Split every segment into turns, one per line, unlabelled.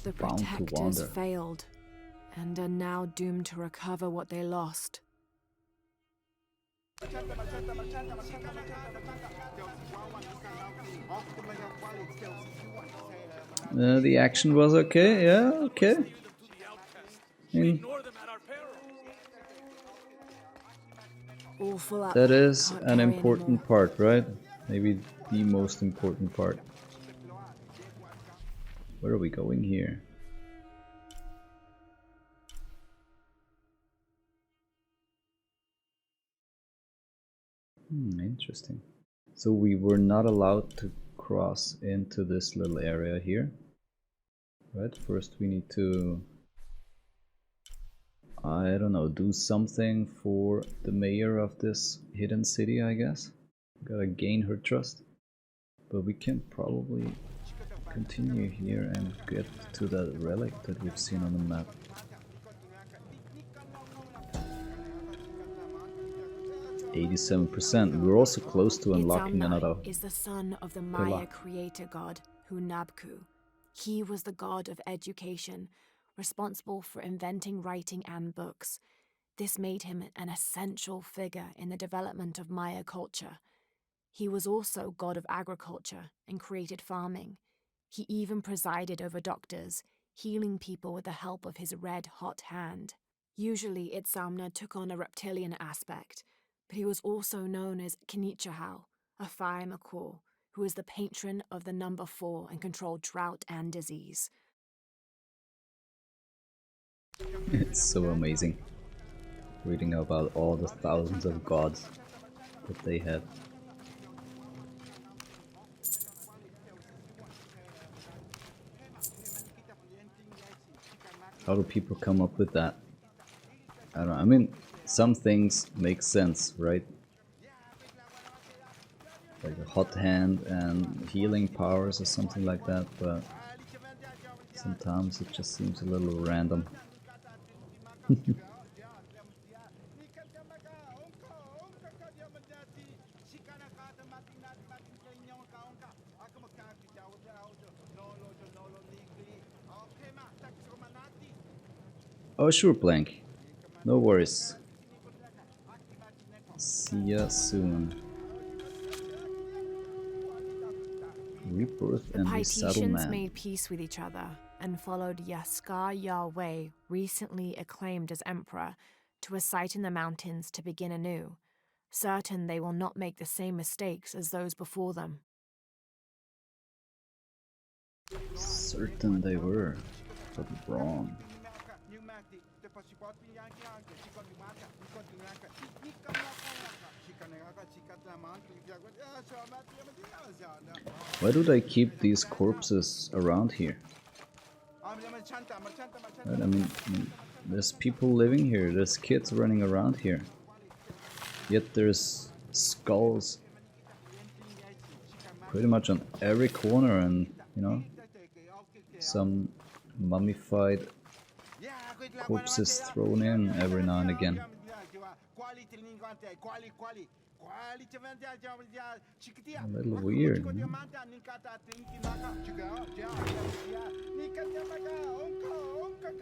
The
Bound to
protectors
wander.
failed, and are now doomed to recover what they lost.
The action was okay, yeah, okay. I mean,
Awful up.
that is
Can't
an
carry
important
anymore.
part, right? Maybe the most important part. Where are we going here? Interesting. So we were not allowed to cross into this little area here. Right, first we need to, I don't know, do something for the mayor of this hidden city, I guess. Gotta gain her trust. But we can probably continue here and get to that relic that we've seen on the map. %. We're also close to unlocking another
is the son of the
pillar.
Maya creator god Hunabku. He was the god of education, responsible for inventing writing and books. This made him an essential figure in the development of Maya culture. He was also god of agriculture and created farming. He even presided over doctors, healing people with the help of his red-hot hand. Usually, Itzamna took on a reptilian aspect, but he was also known as Kinichahau, a fire macaw, who is the patron of the number 4 and controlled drought and disease.
It's so amazing reading about all the thousands of gods that they had. How do people come up with that? I don't know. I mean, some things make sense, right? Like a hot hand and healing powers or something like that, but sometimes it just seems a little random. Oh sure, Blank. No worries. See ya soon. Rebirth and
The Paititians
resettlement.
made peace with each other and followed Yaskar Yahweh, recently acclaimed as emperor, to a site in the mountains to begin anew, certain they will not make the same mistakes as those before them.
Certain they were, but wrong. Why do they keep these corpses around here? Right, I mean, there's people living here, there's kids running around here. Yet there's skulls pretty much on every corner and, you know, some mummified corpses thrown in every now and again. A little weird.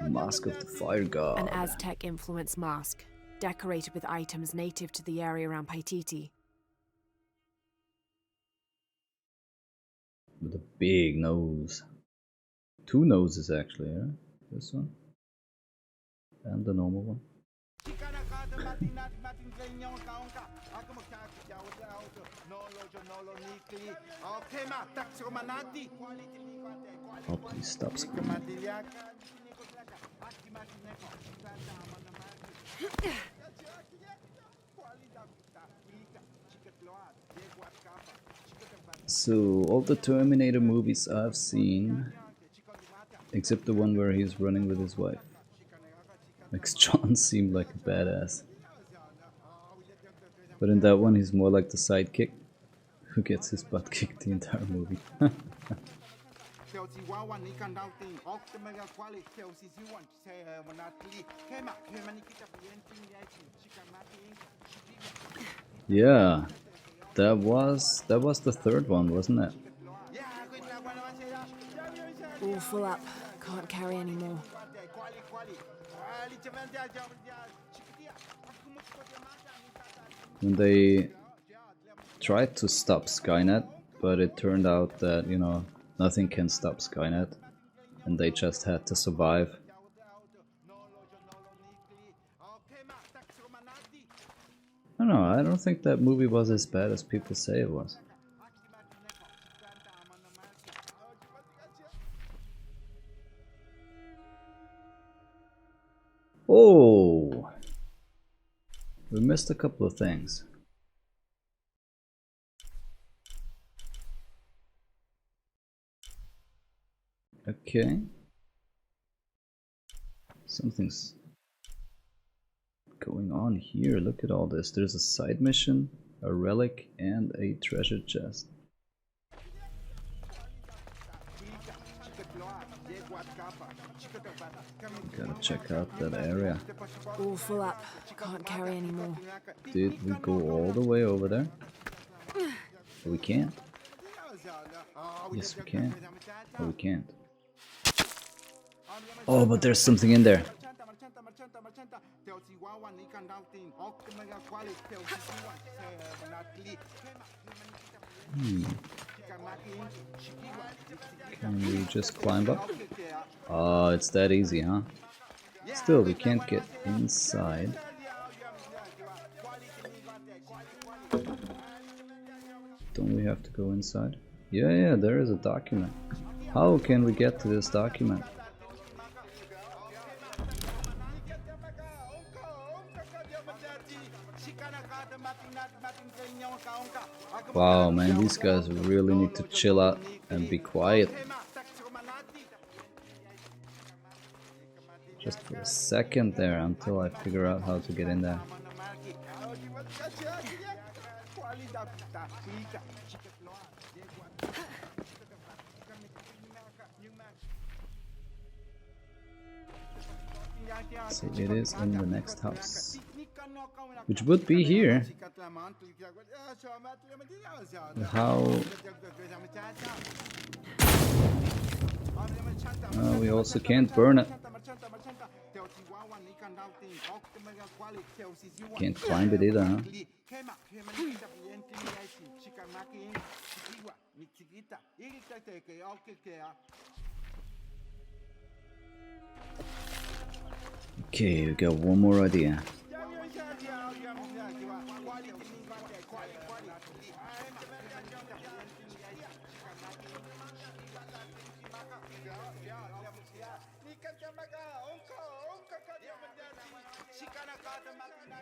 Mask of the Fire God.
An Aztec-influenced mask, decorated with items native to the area around Paititi.
With a big nose. 2 noses actually, yeah? This one. And the normal one. Oh, please stop screaming. So, all the Terminator movies I've seen, except the one where he's running with his wife, makes John seem like a badass. But in that one, he's more like the sidekick who gets his butt kicked the entire movie. Yeah, that was the third one, wasn't it?
All full up. Can't carry anymore.
When they tried to stop Skynet, but it turned out that, you know, nothing can stop Skynet, and they just had to survive. I don't know, I don't think that movie was as bad as people say it was. Oh! We missed a couple of things. Okay. Something's going on here. Look at all this. There's a side mission, a relic, and a treasure chest. Gotta check out that area.
All full up. Can't carry anymore.
Did we go all the way over there? We can't. Yes, we can. Or we can't. Oh, but there's something in there. Can we just climb up? Oh, it's that easy, huh? Still, we can't get inside. Don't we have to go inside? Yeah, there is a document. How can we get to this document? Wow, man, these guys really need to chill out and be quiet. Just for a second there until I figure out how to get in there. So it is in the next house, which would be here. How? We also can't burn it. Can't climb it either, huh? Okay, we got one more idea.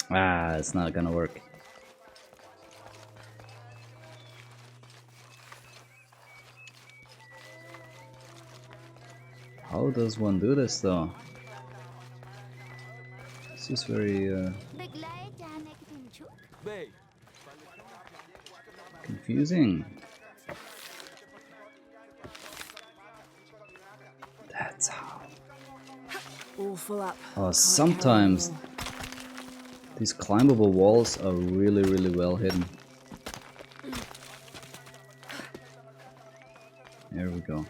Ah, it's not gonna work. How does one do this though? This is very confusing. That's how.
All full up.
Oh, sometimes these climbable walls are really well hidden. There we go.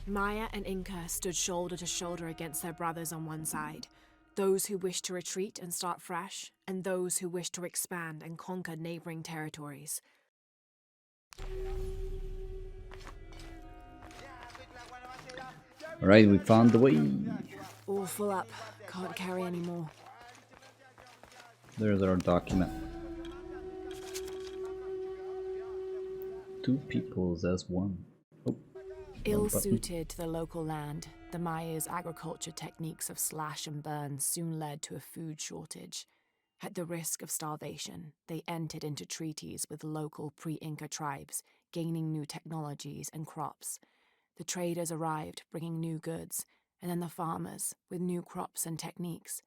Maya and Inca stood shoulder to shoulder against their brothers on one side, those who wished to retreat and start fresh, and those who wished to expand and conquer neighboring territories.
Alright, we found the way.
All full up, can't carry anymore.
There's our document. Two peoples as one. Oh.
Ill-suited to the local land, the Maya's agriculture techniques of slash and burn soon led to a food shortage. At the risk of starvation, they entered into treaties with local pre-Inca tribes, gaining new technologies and crops. The traders arrived, bringing new goods, and then the farmers, with new crops and techniques.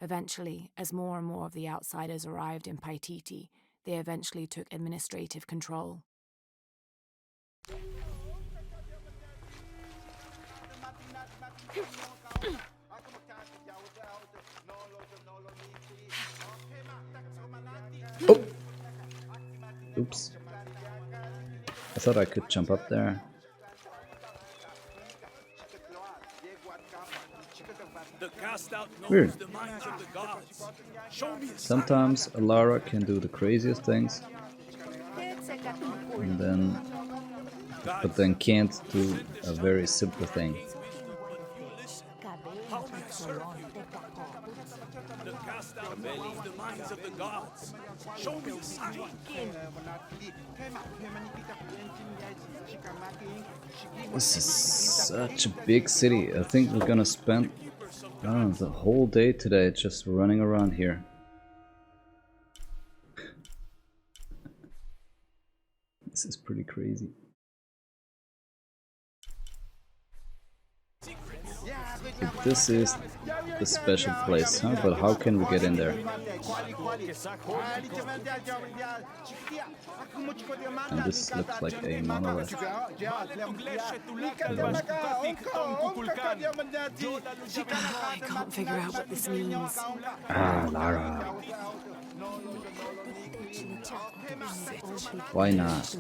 Eventually, as more and more of the outsiders arrived in Paititi, they eventually took administrative control.
Oh! Oops. I thought I could jump up there. Weird. Sometimes Lara can do the craziest things, and then can't do a very simple thing. This is such a big city. I think we're gonna spend, I don't know, the whole day today just running around here. This is pretty crazy. This is the special place, huh? But how can we get in there? And this looks like a monolith. Hello.
I can't figure out what this means.
Ah, Lara. Why not?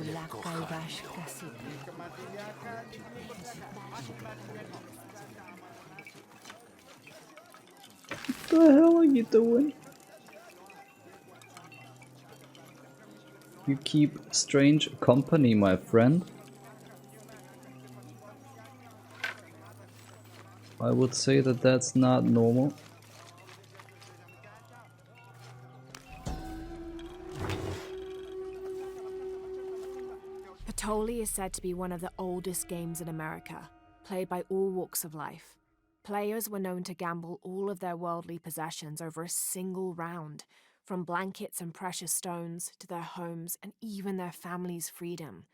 What the hell are you doing? You keep strange company, my friend. I would say that that's not normal.
Patoli is said to be one of the oldest games in America, played by all walks of life. Players were known to gamble all of their worldly possessions over a single round, from blankets and precious stones to their homes and even their family's freedom.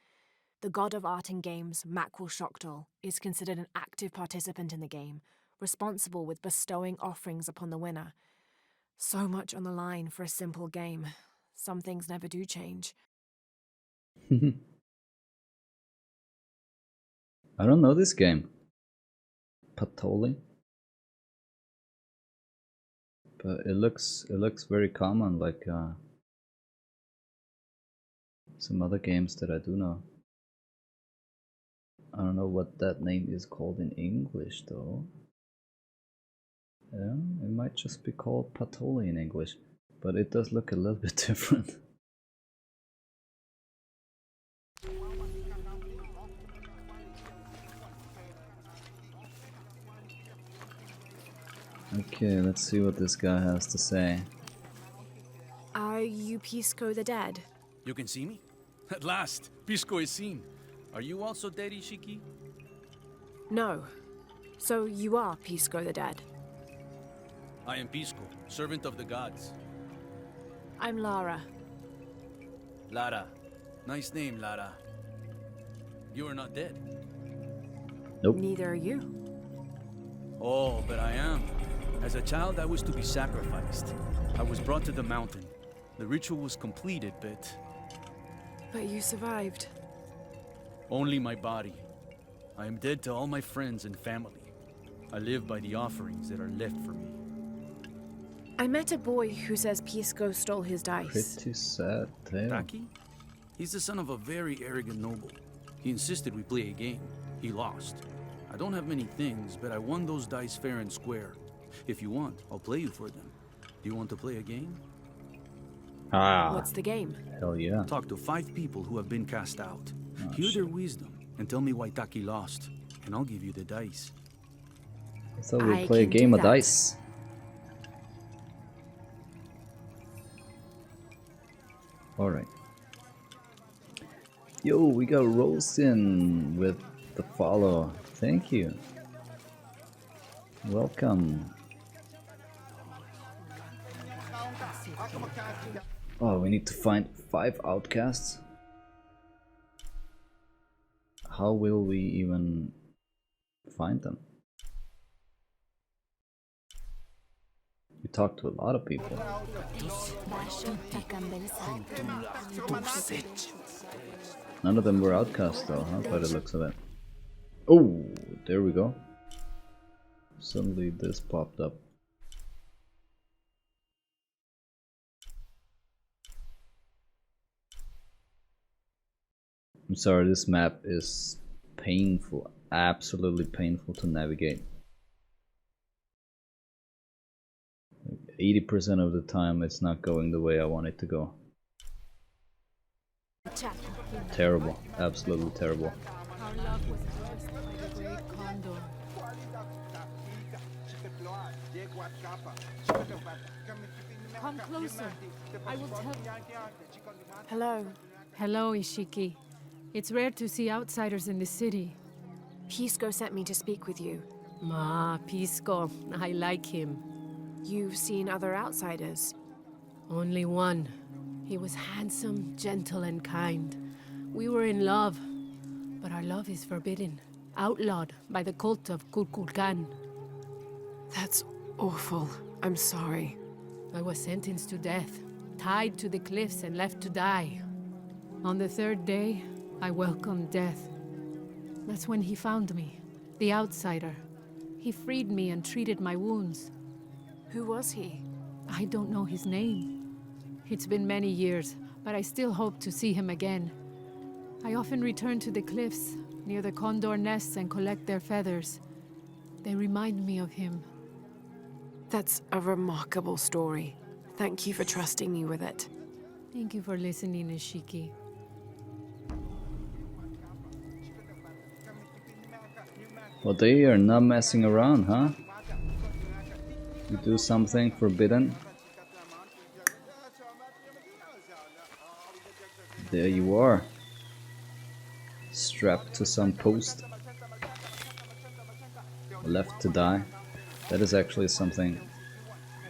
The god of art and games, Mackwell Shockdal, is considered an active participant in the game, responsible with bestowing offerings upon the winner. So much on the line for a simple game. Some things never do change.
I don't know this game. Patoli. But it looks very common, like some other games that I do know. I don't know what that name is called in English though. Yeah, it might just be called Patoli in English, but it does look a little bit different. Okay, let's see what this guy has to say.
Are you Pisco the Dead?
You can see me? At last, Pisco is seen. Are you also dead, Ishiki?
No. So you are Pisco the Dead?
I am Pisco, servant of the gods.
I'm Lara.
Lara. Nice name, Lara. You are not dead.
Nope.
Neither are you.
Oh, but I am. As a child, I was to be sacrificed. I was brought to the mountain. The ritual was completed, but
But you survived.
only my body. I am dead to all my friends and family. I live by the offerings that are left for me.
I met a boy who says Pisco stole his dice.
Pretty sad tale.
Taki? He's the son of a very arrogant noble. He insisted we play a game. He lost. I don't have many things, but I won those dice fair and square. If you want, I'll play you for them. Do you want to play a game?
Ah,
What's the game?
hell yeah.
Talk to 5 people who have been cast out.
Oh,
Hear
shit.
their wisdom and tell me why Taki lost, and I'll give you the dice.
I thought we'd
I
play a
can do
game of
that.
dice. Alright. Yo, we got Rosin with the follow. Thank you. Welcome. Oh, we need to find 5 outcasts. How will we even find them? We talked to a lot of people. None of them were outcasts though, huh? By the looks of it. Oh, there we go. Suddenly this popped up. I'm sorry, this map is painful, absolutely painful to navigate. 80% of the time it's not going the way I want it to go. Terrible, absolutely terrible.
Our love was blessed by the great condor. Come closer. I will tell.
Hello.
Hello, Ishiki. It's rare to see outsiders in the city.
Pisco sent me to speak with you.
Pisco. I like him.
You've seen other outsiders.
Only one. He was handsome, gentle, and kind. We were in love, but our love is forbidden, outlawed by the cult of Kukulkan.
That's awful. I'm sorry.
I was sentenced to death, tied to the cliffs and left to die. On the third day, I welcomed death. That's when he found me, the outsider. He freed me and treated my wounds.
Who was he?
I don't know his name. It's been many years, but I still hope to see him again. I often return to the cliffs, near the condor nests, and collect their feathers. They remind me of him.
That's a remarkable story. Thank you for trusting me with it.
Thank you for listening, Ishiki.
Well, they are not messing around, huh? You do something forbidden. There you are. Strapped to some post. Left to die. That is actually something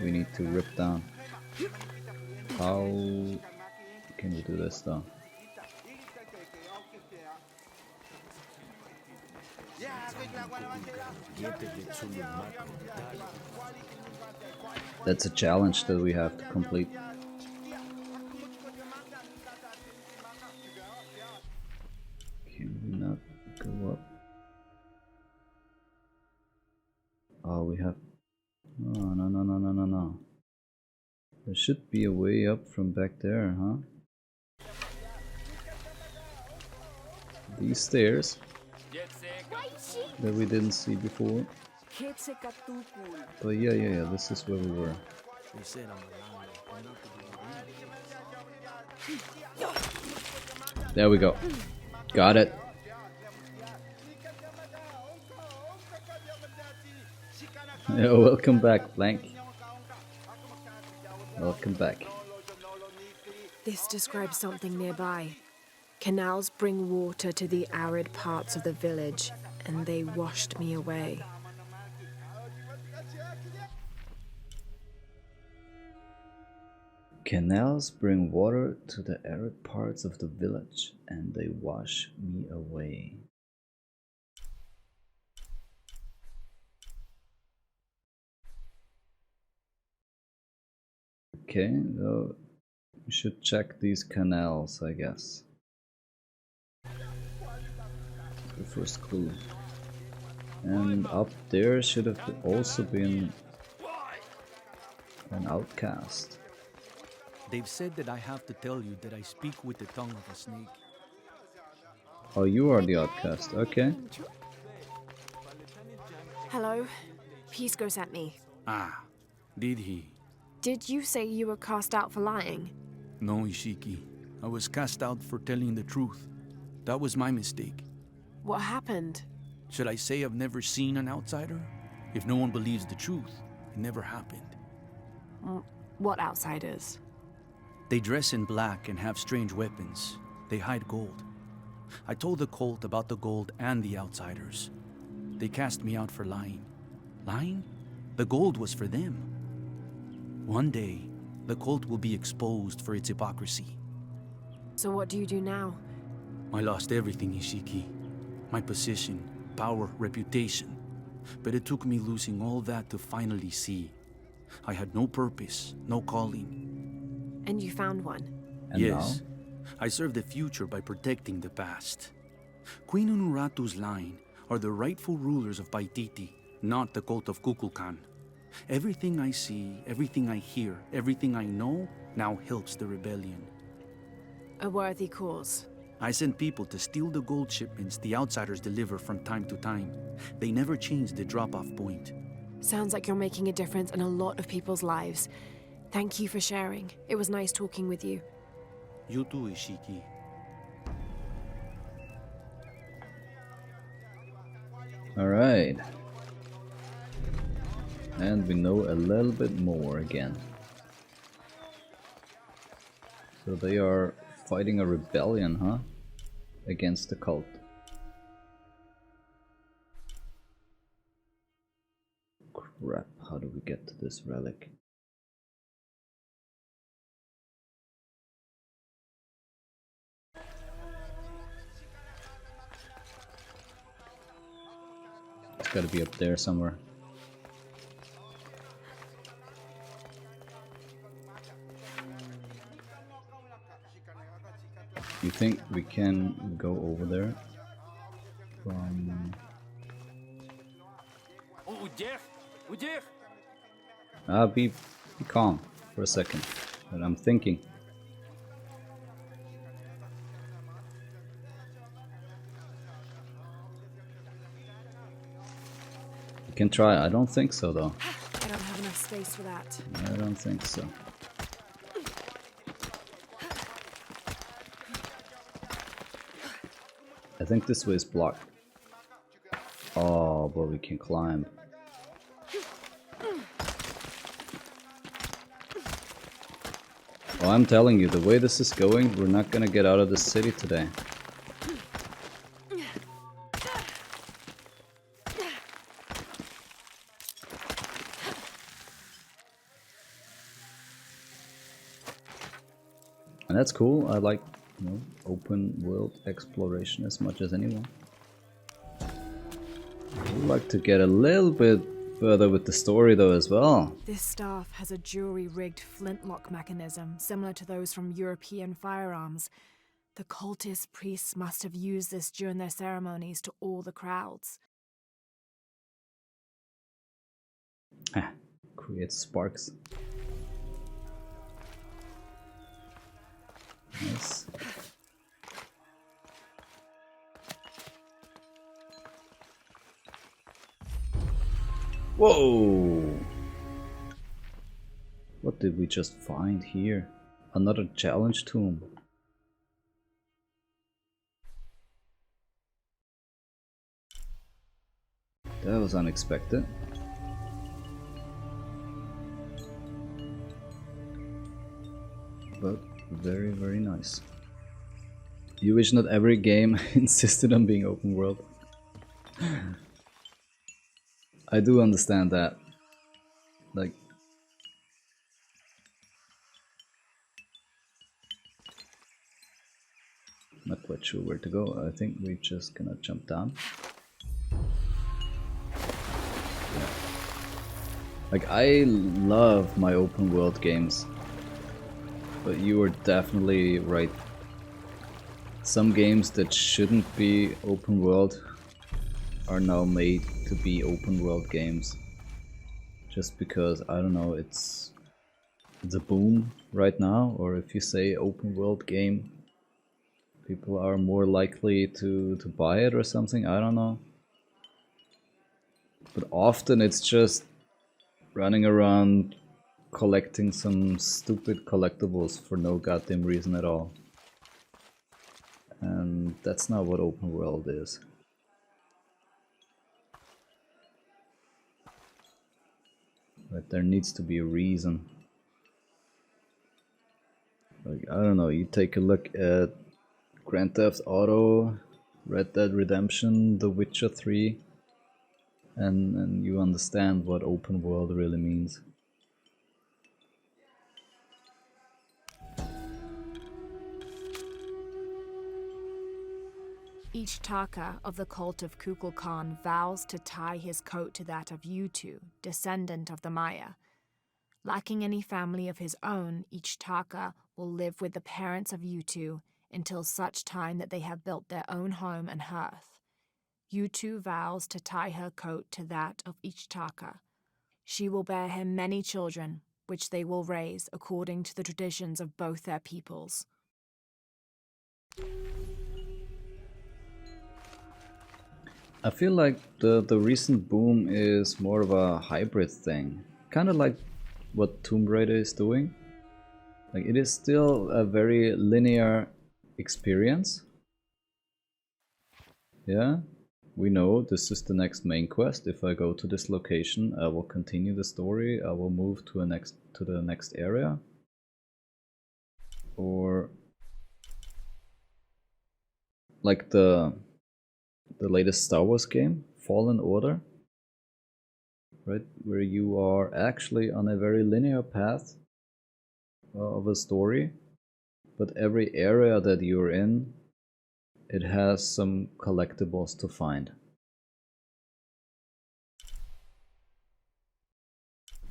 we need to rip down. How can we do this though? That's a challenge that we have to complete. Can we not go up? Oh, we have... Oh, no. There should be a way up from back there, huh? These stairs that we didn't see before. But yeah, this is where we were. There we go. Got it. Yeah, welcome back, Blank. Welcome back.
This describes something nearby. Canals bring water to the arid parts of the village, and they washed me away.
Canals bring water to the arid parts of the village, and they wash me away. Okay, so we should check these canals, I guess. The first clue. And up there should have also been an outcast.
They've said that I have to tell you that I speak with the tongue of a snake.
Oh, you are the outcast, okay.
Hello. Pisco sent me.
Ah, did he?
Did you say you were cast out for lying?
No, Ishiki. I was cast out for telling the truth. That was my mistake.
What happened?
Should I say I've never seen an outsider? If no one believes the truth, it never happened.
What outsiders?
They dress in black and have strange weapons. They hide gold. I told the cult about the gold and the outsiders. They cast me out for lying. Lying? The gold was for them. One day, the cult will be exposed for its hypocrisy.
So what do you do now?
I lost everything, Ishiki. My position, power, reputation. But it took me losing all that to finally see. I had no purpose, no calling.
And you found one?
And
Yes,
now?
I serve the future by protecting the past. Queen Unuratu's line are the rightful rulers of Paititi, not the cult of Kukulkan. Everything I see, everything I hear, everything I know now helps the rebellion.
A worthy cause.
I send people to steal the gold shipments the outsiders deliver from time to time. They never change the drop-off point.
Sounds like you're making a difference in a lot of people's lives. Thank you for sharing. It was nice talking with you.
You too, Ishiki.
Alright. And we know a little bit more again. So they are fighting a rebellion, huh? Against the cult. Crap, how do we get to this relic? It's gotta be up there somewhere. You think we can go over there from... be calm for a second. But I'm thinking. We can try. I don't think so though.
I don't have enough space for that.
I don't think so. I think this way is blocked. Oh, but we can climb. Well, I'm telling you, the way this is going, we're not gonna get out of the city today. And that's cool. I like, you know, open world exploration as much as anyone. I'd like to get a little bit further with the story though as well.
This staff has a jury-rigged flintlock mechanism similar to those from European firearms. The cultist priests must have used this during their ceremonies to awe the crowds.
Creates sparks. Nice. Whoa! What did we just find here? Another challenge tomb. That was unexpected. But very, very nice. You wish not every game insisted on being open world. I do understand that. Like, not quite sure where to go. I think we're just gonna jump down. Yeah. Like, I love my open world games. But you are definitely right. Some games that shouldn't be open world are now made to be open world games. Just because, I don't know, it's a boom right now, or if you say open world game, people are more likely to buy it or something, I don't know. But often it's just running around collecting some stupid collectibles for no goddamn reason at all. And that's not what open world is. But there needs to be a reason. Like, I don't know, you take a look at Grand Theft Auto, Red Dead Redemption, The Witcher 3, and you understand what open world really means.
Each Taka of the cult of Kukulkan vows to tie his coat to that of Yutu, descendant of the Maya. Lacking any family of his own, each Taka will live with the parents of Yutu until such time that they have built their own home and hearth. Yutu vows to tie her coat to that of each Taka. She will bear him many children, which they will raise according to the traditions of both their peoples.
I feel like the recent boom is more of a hybrid thing. Kind of like what Tomb Raider is doing. Like, it is still a very linear experience. Yeah, we know this is the next main quest. If I go to this location, I will continue the story. I will move to the next area. Or like the latest Star Wars game, Fallen Order, right, where you are actually on a very linear path of a story, but every area that you're in, it has some collectibles to find.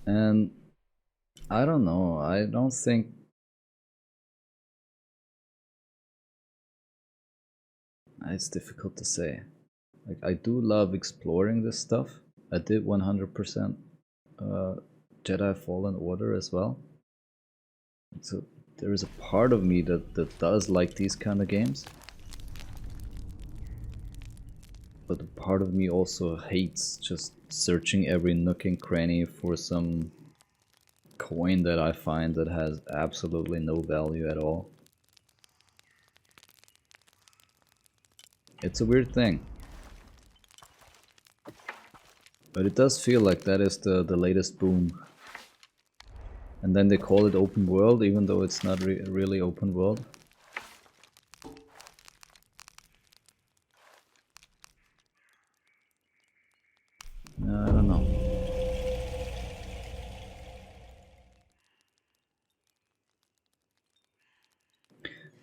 And I don't know, I don't think it's difficult to say. Like, I do love exploring this stuff. I did 100% Jedi Fallen Order as well. So there is a part of me that does like these kind of games. But a part of me also hates just searching every nook and cranny for some coin that I find that has absolutely no value at all. It's a weird thing. But it does feel like that is the latest boom. And then they call it open world, even though it's not really open world. I don't know.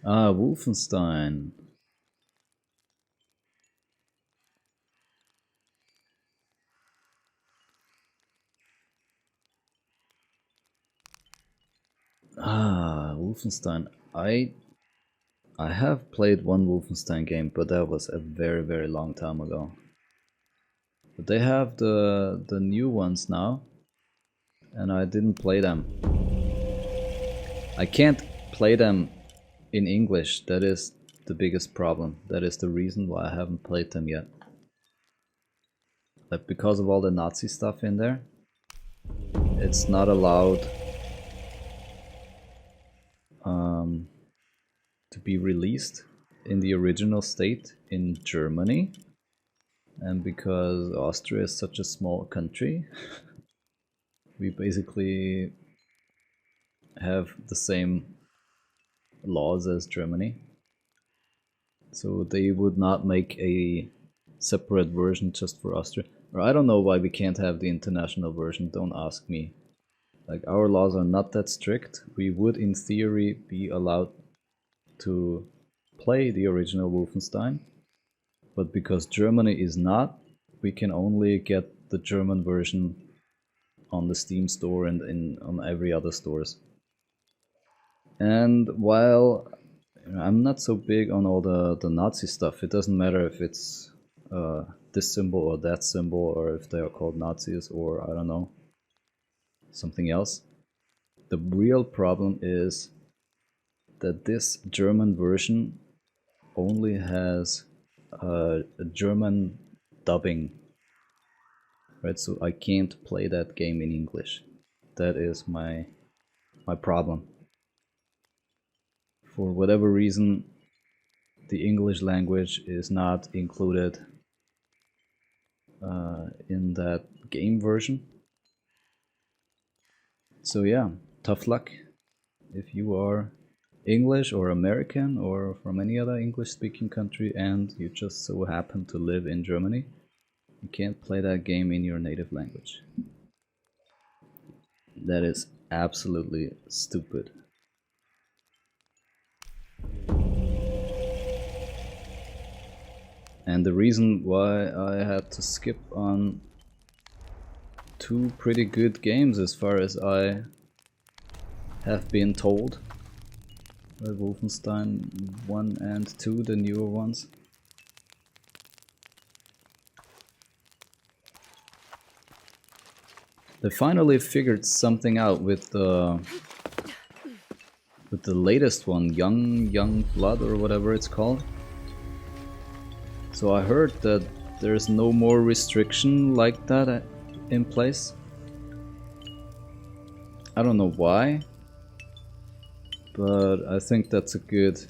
Ah, Wolfenstein. Ah, Wolfenstein. I have played one Wolfenstein game, but that was a very, very long time ago. But they have the new ones now, and I didn't play them. I can't play them in English. That is the biggest problem. That is the reason why I haven't played them yet. Like, because of all the Nazi stuff in there, it's not allowed to be released in the original state in Germany. And because Austria is such a small country, we basically have the same laws as Germany. So they would not make a separate version just for Austria. Or I don't know why we can't have the international version, don't ask me. Like, our laws are not that strict. We would in theory be allowed to play the original Wolfenstein, but because Germany is not, we can only get the German version on the Steam store and on every other stores. And while I'm not so big on all the Nazi stuff, it doesn't matter if it's this symbol or that symbol, or if they are called Nazis or I don't know, something else. The real problem is that this German version only has a German dubbing, right? So I can't play that game in English. That is my problem. For whatever reason, the English language is not included in that game version. So yeah, tough luck if you are English or American or from any other English-speaking country and you just so happen to live in Germany. You can't play that game in your native language. That is absolutely stupid. And the reason why I had to skip on two pretty good games as far as I have been told, Wolfenstein 1 and 2, the newer ones. They finally figured something out with the latest one, Young Blood or whatever it's called. So I heard that there's no more restriction like that in place. I don't know why, but I think that's a good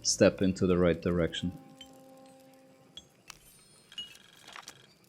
step into the right direction.